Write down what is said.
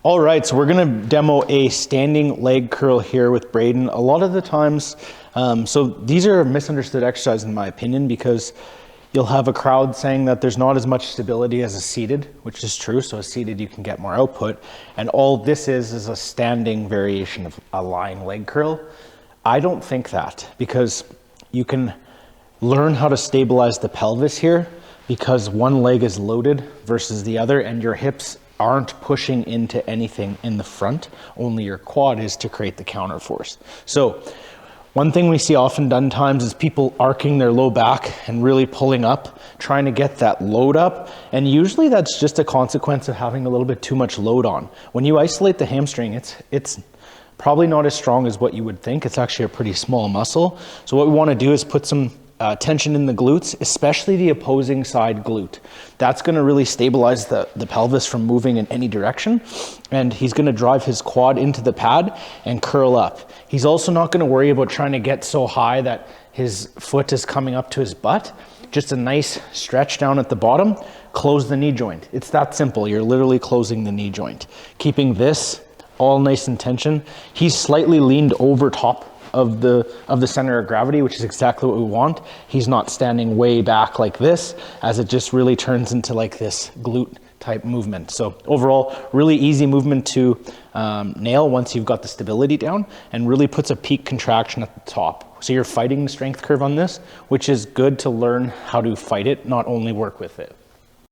All right, so we're gonna demo a standing leg curl here with Braeden. A lot of the times, so these are a misunderstood exercise in my opinion, because you'll have a crowd saying that there's not as much stability as a seated, which is true. So a seated, you can get more output. And all this is a standing variation of a lying leg curl. I don't think that, because you can learn how to stabilize the pelvis here because one leg is loaded versus the other, and your hips aren't pushing into anything in the front, only your quad is to create the counter force. So one thing we see often done times is people arcing their low back and really pulling up, trying to get that load up. And usually that's just a consequence of having a little bit too much load on. When you isolate the hamstring, it's probably not as strong as what you would think. It's actually a pretty small muscle. So what we want to do is put some tension in the glutes, especially the opposing side glute. That's going to really stabilize the pelvis from moving in any direction. And he's going to drive his quad into the pad and curl up. He's also not going to worry about trying to get so high that his foot is coming up to his butt. Just a nice stretch down at the bottom, close the knee joint. It's that simple. You're literally closing the knee joint. Keeping this all nice in tension. He's slightly leaned over top of the center of gravity, which is exactly what we want. He's not standing way back like this, as it just really turns into like this glute type movement. So overall, really easy movement to nail once you've got the stability down, and really puts a peak contraction at the top. So you're fighting the strength curve on this, which is good to learn how to fight it, not only work with it.